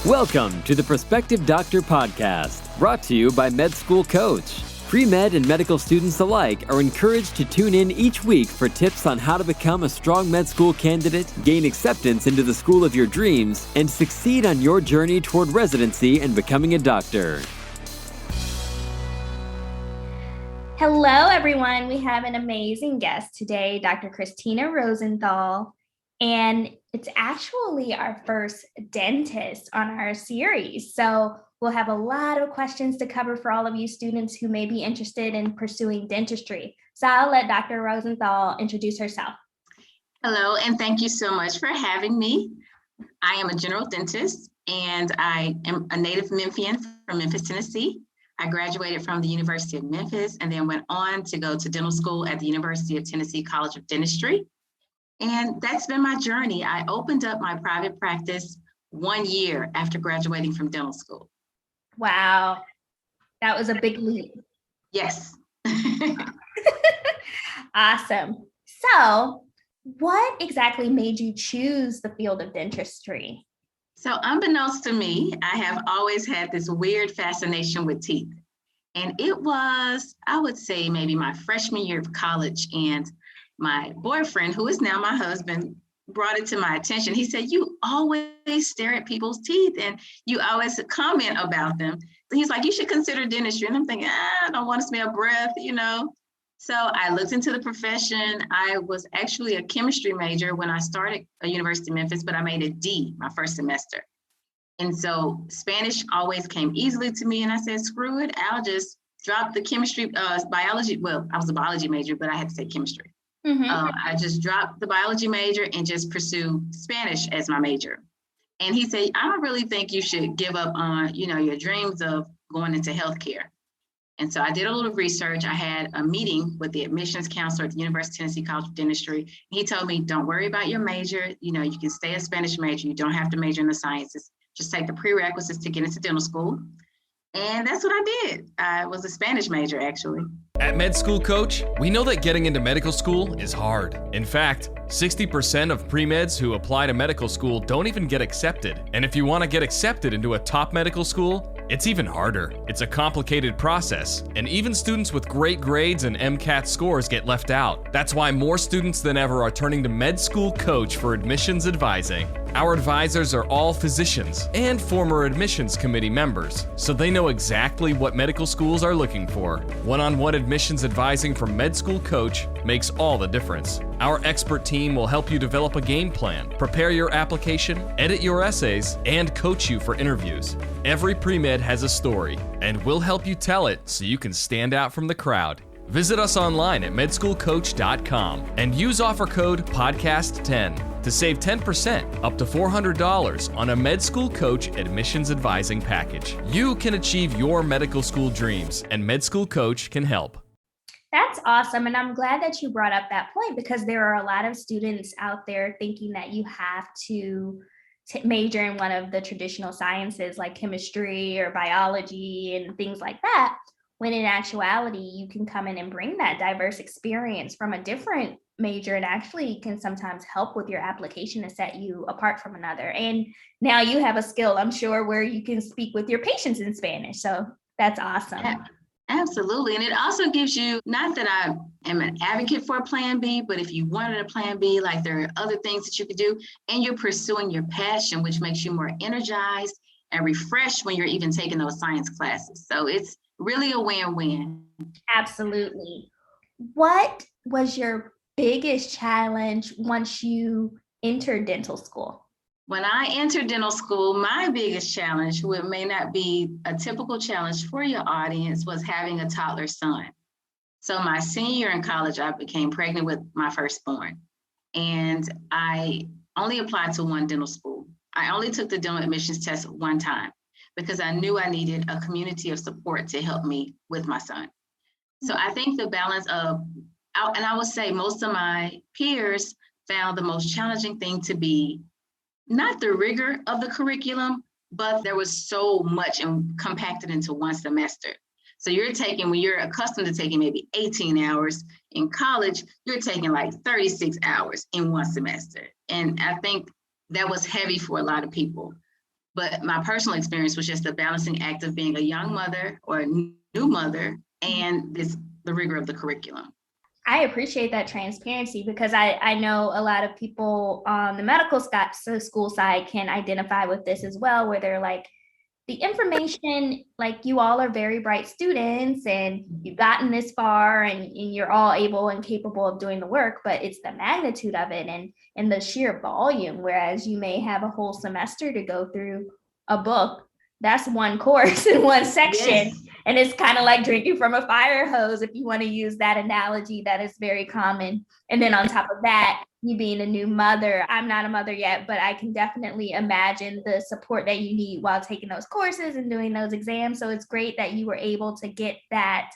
Welcome to the Prospective Doctor Podcast, brought to you by Med School Coach. Pre-med and medical students alike are encouraged to tune in each week for tips on how to become a strong med school candidate, gain acceptance into the school of your dreams, and succeed on your journey toward residency and becoming a doctor. Hello, everyone. We have an amazing guest today, Dr. Christina Rosenthal, and it's actually our first dentist on our series. So we'll have a lot of questions to cover for all of you students who may be interested in pursuing dentistry. So I'll let Dr. Rosenthal introduce herself. Hello, and thank you so much for having me. I am a general dentist, and I am a native Memphian from Memphis, Tennessee. I graduated from the University of Memphis and then went on to go to dental school at the University of Tennessee College of Dentistry. And that's been my journey. I opened up my private practice 1 year after graduating from dental school. Wow, that was a big leap. Yes. Awesome. So what exactly made you choose the field of dentistry? So unbeknownst to me, I have always had this weird fascination with teeth. And it was, I would say, maybe my freshman year of college, and my boyfriend, who is now my husband, brought it to my attention. He said, "You always stare at people's teeth and you always comment about them." So he's like, "You should consider dentistry." And I'm thinking, I don't want to smell breath, So I looked into the profession. I was actually a chemistry major when I started at University of Memphis, but I made a D my first semester. And so Spanish always came easily to me. And I said, screw it, I'll just drop the chemistry, biology. Well, I was a biology major, but I had to take chemistry. I just dropped the biology major and just pursue Spanish as my major. And he said, "I don't really think you should give up on, your dreams of going into healthcare." And so I did a little research. I had a meeting with the admissions counselor at the University of Tennessee College of Dentistry. He told me, "Don't worry about your major. You can stay a Spanish major. You don't have to major in the sciences. Just take the prerequisites to get into dental school." And that's what I did. I was a Spanish major, actually. At Med School Coach, we know that getting into medical school is hard. In fact, 60% of pre-meds who apply to medical school don't even get accepted. And if you want to get accepted into a top medical school, it's even harder. It's a complicated process, and even students with great grades and MCAT scores get left out. That's why more students than ever are turning to Med School Coach for admissions advising. Our advisors are all physicians and former admissions committee members, so they know exactly what medical schools are looking for. One-on-one admissions advising from Med School Coach makes all the difference. Our expert team will help you develop a game plan, prepare your application, edit your essays, and coach you for interviews. Every pre-med has a story, and we'll help you tell it so you can stand out from the crowd. Visit us online at medschoolcoach.com and use offer code PODCAST10 to save 10% up to $400 on a Med School Coach admissions advising package. You can achieve your medical school dreams, and Med School Coach can help. That's awesome. And I'm glad that you brought up that point, because there are a lot of students out there thinking that you have to major in one of the traditional sciences like chemistry or biology and things like that, when in actuality, you can come in and bring that diverse experience from a different major and actually can sometimes help with your application to set you apart from another. And now you have a skill, I'm sure, where you can speak with your patients in Spanish. So that's awesome. Yeah. Absolutely. And it also gives you, not that I am an advocate for a plan B, but if you wanted a plan B, like there are other things that you could do, and you're pursuing your passion, which makes you more energized and refreshed when you're even taking those science classes. So it's really a win-win. Absolutely. What was your biggest challenge once you entered dental school? When I entered dental school, my biggest challenge, what may not be a typical challenge for your audience, was having a toddler son. So my senior year in college, I became pregnant with my firstborn, and I only applied to one dental school. I only took the dental admissions test one time because I knew I needed a community of support to help me with my son. So I think the balance of, and I would say most of my peers found the most challenging thing to be not the rigor of the curriculum, but there was so much and compacted into one semester. So when you're accustomed to taking maybe 18 hours in college, you're taking like 36 hours in one semester. And I think that was heavy for a lot of people. But my personal experience was just the balancing act of being a young mother or a new mother and the rigor of the curriculum. I appreciate that transparency because I know a lot of people on the medical school side can identify with this as well, where they're like, the information, like you all are very bright students and you've gotten this far and you're all able and capable of doing the work, but it's the magnitude of it and the sheer volume. Whereas you may have a whole semester to go through a book. That's one course in one section. Yes. And it's kind of like drinking from a fire hose, if you want to use that analogy that is very common. And then on top of that, you being a new mother, I'm not a mother yet, but I can definitely imagine the support that you need while taking those courses and doing those exams. So it's great that you were able to get that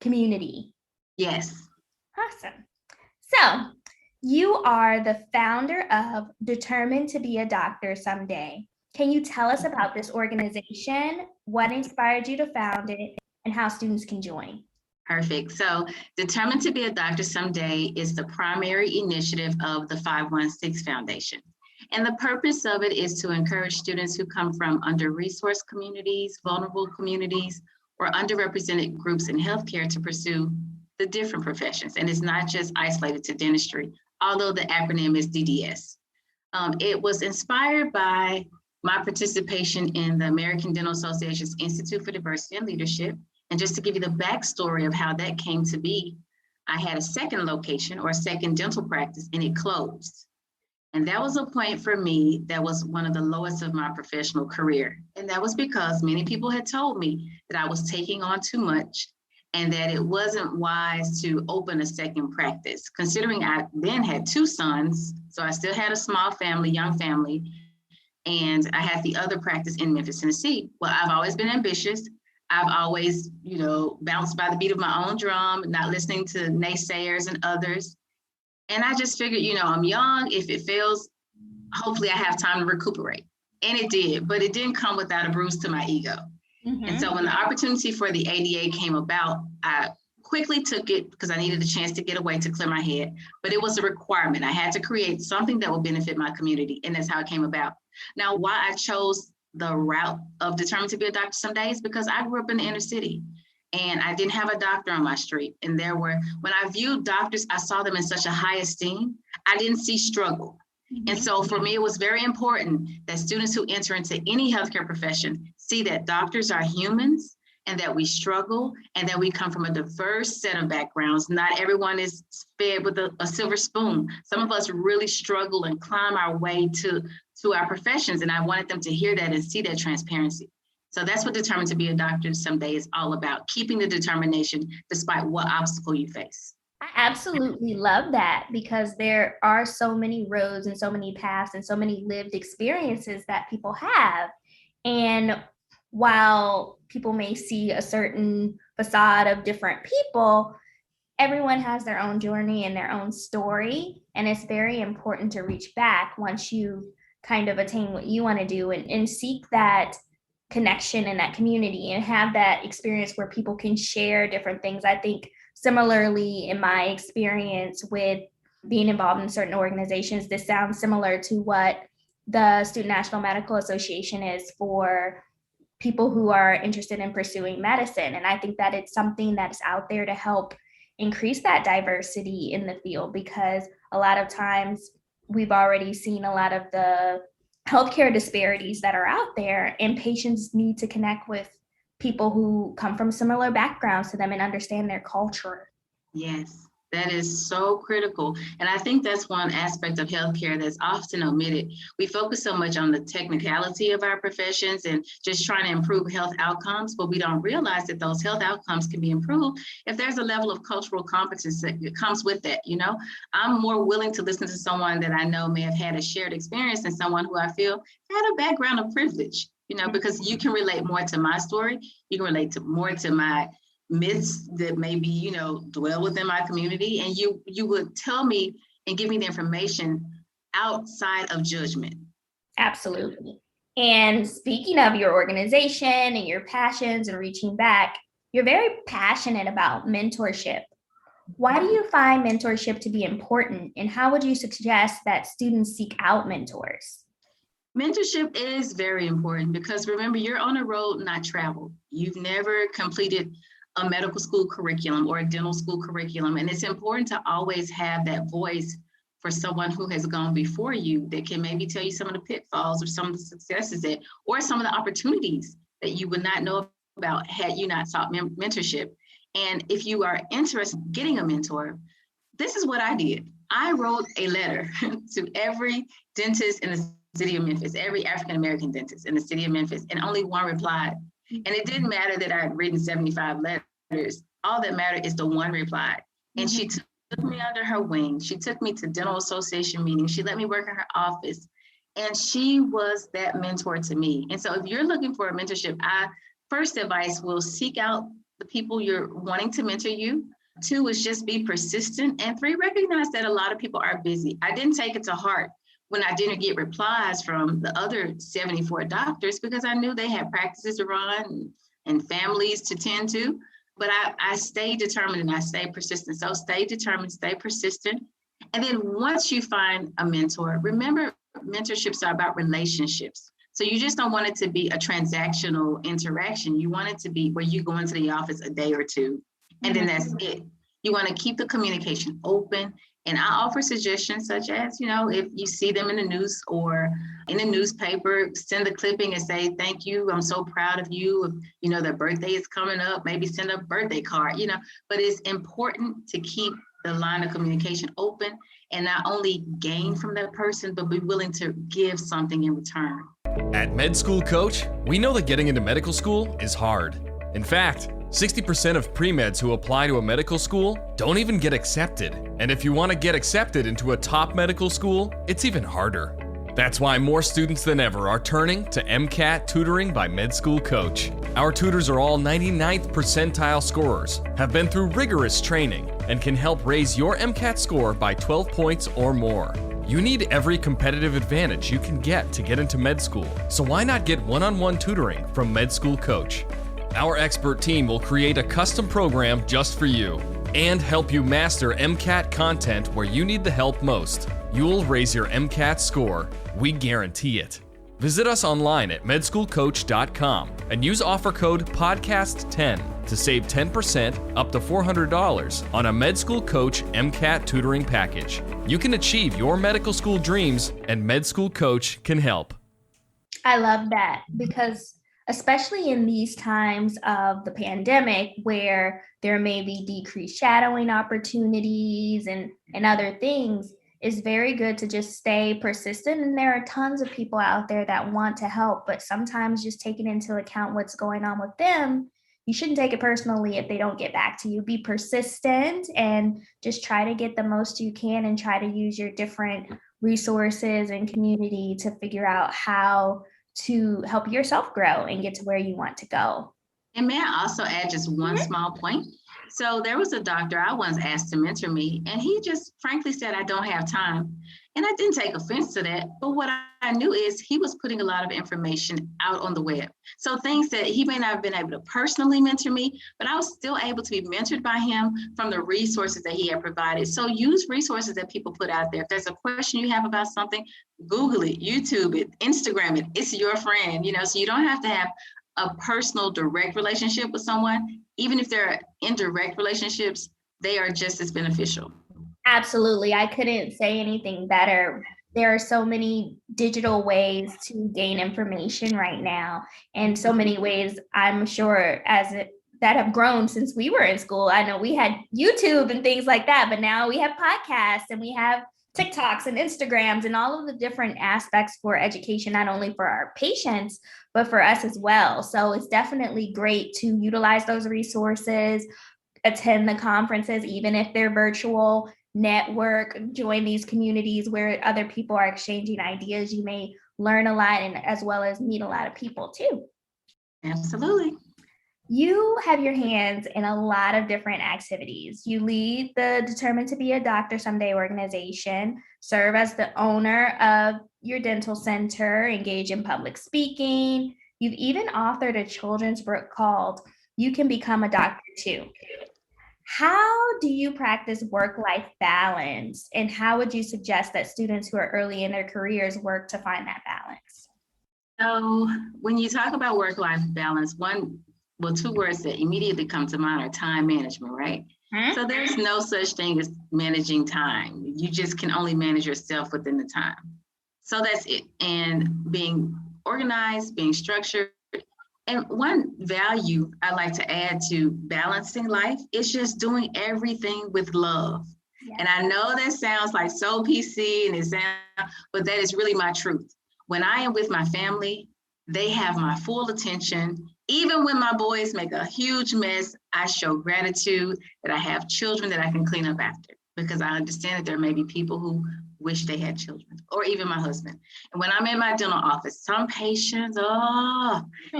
community. Yes. Awesome. So you are the founder of Determined to Be a Doctor Someday. Can you tell us about this organization, what inspired you to found it, and how students can join? Perfect. So Determined to Be a Doctor Someday is the primary initiative of the 516 Foundation. And the purpose of it is to encourage students who come from under-resourced communities, vulnerable communities, or underrepresented groups in healthcare to pursue the different professions. And it's not just isolated to dentistry, although the acronym is DDS. It was inspired by my participation in the American Dental Association's Institute for Diversity and Leadership. And just to give you the backstory of how that came to be, I had a second location or a second dental practice and it closed. And that was a point for me that was one of the lowest of my professional career. And that was because many people had told me that I was taking on too much and that it wasn't wise to open a second practice, considering I then had 2 sons. So I still had a small family, young family, and I had the other practice in Memphis, Tennessee. Well, I've always been ambitious. I've always, bounced by the beat of my own drum, not listening to naysayers and others. And I just figured, I'm young. If it fails, hopefully I have time to recuperate. And it did, but it didn't come without a bruise to my ego. Mm-hmm. And so when the opportunity for the ADA came about, I quickly took it because I needed a chance to get away to clear my head, but it was a requirement. I had to create something that would benefit my community. And that's how it came about. Now, why I chose the route of Determined to Be a Doctor Someday is because I grew up in the inner city and I didn't have a doctor on my street. And when I viewed doctors, I saw them in such a high esteem. I didn't see struggle. Mm-hmm. And so for me, it was very important that students who enter into any healthcare profession see that doctors are humans and that we struggle and that we come from a diverse set of backgrounds. Not everyone is fed with a silver spoon. Some of us really struggle and climb our way to our professions. And I wanted them to hear that and see that transparency. So that's what Determined to Be a Doctor Someday is all about, keeping the determination despite what obstacle you face. I absolutely love that because there are so many roads and so many paths and so many lived experiences that people have. And while people may see a certain facade of different people, everyone has their own journey and their own story. And it's very important to reach back once you kind of attain what you want to do and seek that connection in that community and have that experience where people can share different things. I think similarly in my experience with being involved in certain organizations, this sounds similar to what the Student National Medical Association is for people who are interested in pursuing medicine. And I think that it's something that's out there to help increase that diversity in the field, because a lot of times we've already seen a lot of the healthcare disparities that are out there, and patients need to connect with people who come from similar backgrounds to them and understand their culture. Yes, that is so critical. And I think that's one aspect of healthcare that's often omitted. We focus so much on the technicality of our professions and just trying to improve health outcomes, but we don't realize that those health outcomes can be improved if there's a level of cultural competence that comes with that. I'm more willing to listen to someone that I know may have had a shared experience than someone who I feel had a background of privilege, because you can relate more to my story. You can relate more to my myths that maybe, dwell within my community. And you would tell me and give me the information outside of judgment. Absolutely. And speaking of your organization and your passions and reaching back, you're very passionate about mentorship. Why do you find mentorship to be important? And how would you suggest that students seek out mentors? Mentorship is very important because remember, you're on a road not traveled. You've never completed a medical school curriculum or a dental school curriculum. And it's important to always have that voice for someone who has gone before you that can maybe tell you some of the pitfalls or some of the successes that, or some of the opportunities that you would not know about had you not sought mentorship. And if you are interested in getting a mentor, this is what I did. I wrote a letter to every dentist in the city of Memphis, every African-American dentist in the city of Memphis, and only one replied. And it didn't matter that I had written 75 letters. All that mattered is the one replied. And she took me under her wing. She took me to dental association meetings. She let me work in her office. And she was that mentor to me. And so if you're looking for a mentorship, first advice will seek out the people you're wanting to mentor you. 2 is just be persistent. And 3, recognize that a lot of people are busy. I didn't take it to heart when I didn't get replies from the other 74 doctors because I knew they had practices to run and families to tend to. But I stayed determined and I stayed persistent. So stay determined, stay persistent. And then once you find a mentor, remember, mentorships are about relationships. So you just don't want it to be a transactional interaction. You want it to be where you go into the office a day or 2, and then that's it. You want to keep the communication open. And I offer suggestions such as, if you see them in the news or in the newspaper, send a clipping and say, thank you, I'm so proud of you. Their birthday is coming up, maybe send a birthday card, but it's important to keep the line of communication open and not only gain from that person, but be willing to give something in return. At Med School Coach, we know that getting into medical school is hard. In fact, 60% of pre-meds who apply to a medical school don't even get accepted. And if you want to get accepted into a top medical school, it's even harder. That's why more students than ever are turning to MCAT tutoring by Med School Coach. Our tutors are all 99th percentile scorers, have been through rigorous training, and can help raise your MCAT score by 12 points or more. You need every competitive advantage you can get to get into med school, so why not get one-on-one tutoring from Med School Coach? Our expert team will create a custom program just for you and help you master MCAT content where you need the help most. You'll raise your MCAT score. We guarantee it. Visit us online at medschoolcoach.com and use offer code PODCAST10 to save 10% up to $400 on a Med School Coach MCAT tutoring package. You can achieve your medical school dreams, and Med School Coach can help. I love that because especially in these times of the pandemic where there may be decreased shadowing opportunities and other things, it's very good to just stay persistent. And there are tons of people out there that want to help, but sometimes just taking into account what's going on with them, you shouldn't take it personally if they don't get back to you. Be persistent and just try to get the most you can and try to use your different resources and community to figure out how to help yourself grow and get to where you want to go. And may I also add just one small point? So there was a doctor I once asked to mentor me, and he just frankly said, I don't have time. And I didn't take offense to that. But what I knew is he was putting a lot of information out on the web. So things that he may not have been able to personally mentor me, but I was still able to be mentored by him from the resources that he had provided. So use resources that people put out there. If there's a question you have about something, Google it, YouTube it, Instagram it. It's your friend, so you don't have to have a personal direct relationship with someone. Even if they're indirect relationships, they are just as beneficial. Absolutely. I couldn't say anything better. There are so many digital ways to gain information right now, and so many ways, I'm sure, that have grown since we were in school. I know we had YouTube and things like that, but now we have podcasts and we have TikToks and Instagrams and all of the different aspects for education, not only for our patients, but for us as well. So it's definitely great to utilize those resources, attend the conferences, even if they're virtual, network, join these communities where other people are exchanging ideas. You may learn a lot and as well as meet a lot of people too. Absolutely. You have your hands in a lot of different activities. You lead the Determined to Be a Doctor Someday organization, serve as the owner of your dental center, engage in public speaking. You've even authored a children's book called You Can Become a Doctor Too. How do you practice work-life balance, and how would you suggest that students who are early in their careers work to find that balance? So when you talk about work-life balance, two words that immediately come to mind are time management, right? So there's no such thing as managing time. You just can only manage yourself within the time. So that's it. And being organized, being structured. And one value I like to add to balancing life is just doing everything with love. Yeah. And I know that sounds like so PC but that is really my truth. When I am with my family, they have my full attention. Even when my boys make a huge mess, I show gratitude that I have children that I can clean up after, because I understand that there may be people who wish they had children, or even my husband. And when I'm in my dental office, some patients,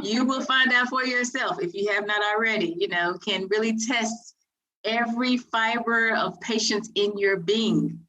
you will find out for yourself if you have not already, can really test every fiber of patience in your being.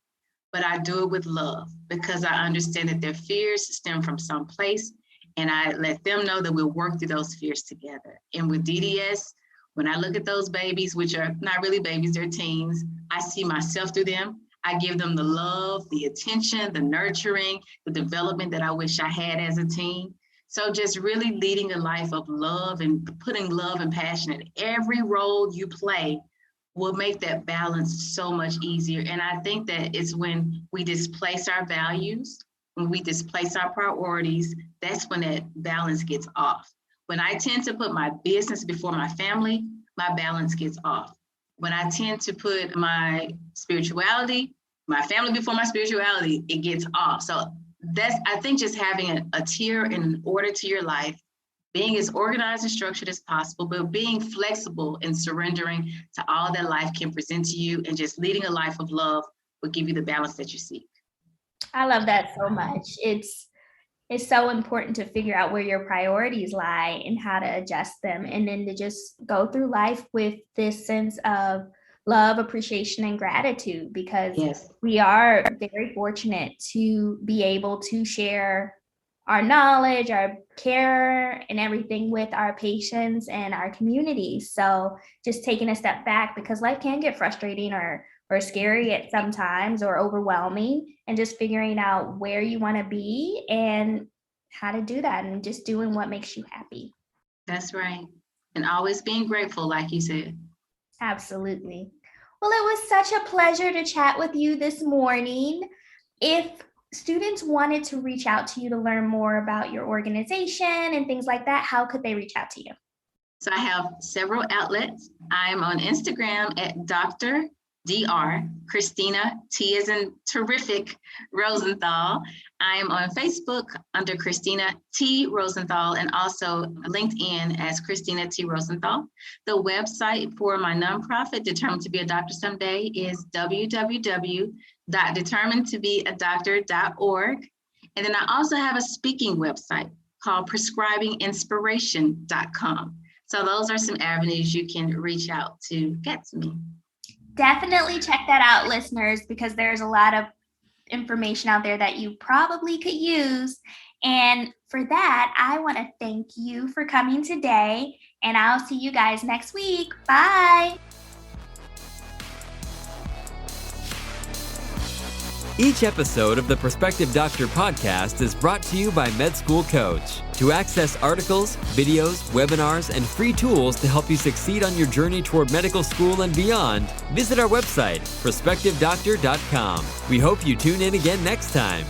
But I do it with love, because I understand that their fears stem from some place. And I let them know that we'll work through those fears together. And with DDS, when I look at those babies, which are not really babies, they're teens, I see myself through them. I give them the love, the attention, the nurturing, the development that I wish I had as a teen. So just really leading a life of love and putting love and passion in every role you play will make that balance so much easier. And I think that it's when we displace our values, when we displace our priorities, that's when that balance gets off. When I tend to put my business before my family, my balance gets off. When I tend to put my spirituality, my family before my spirituality, it gets off. So I think just having a tier and an order to your life, being as organized and structured as possible, but being flexible and surrendering to all that life can present to you, and just leading a life of love will give you the balance that you seek. I love that so much. It's so important to figure out where your priorities lie and how to adjust them, and then to just go through life with this sense of love, appreciation, and gratitude, because we are very fortunate to be able to share our knowledge, our care, and everything with our patients and our communities. So just taking a step back, because life can get frustrating or scary at sometimes, or overwhelming, and just figuring out where you want to be and how to do that, and just doing what makes you happy. That's right. And always being grateful, like you said. Absolutely. Well, it was such a pleasure to chat with you this morning. If students wanted to reach out to you to learn more about your organization and things like that, how could they reach out to you? So I have several outlets. I'm on Instagram at Dr. Christina, T as in terrific, Rosenthal. I am on Facebook under Christina T. Rosenthal, and also LinkedIn as Christina T. Rosenthal. The website for my nonprofit, Determined to Be a Doctor Someday, is www.determinedtobeadoctor.org. And then I also have a speaking website called prescribinginspiration.com. So those are some avenues you can reach out to get to me. Definitely check that out, listeners, because there's a lot of information out there that you probably could use. And for that, I want to thank you for coming today, and I'll see you guys next week. Bye. Each episode of the Prospective Doctor podcast is brought to you by Med School Coach. To access articles, videos, webinars, and free tools to help you succeed on your journey toward medical school and beyond, visit our website, prospectivedoctor.com. We hope you tune in again next time.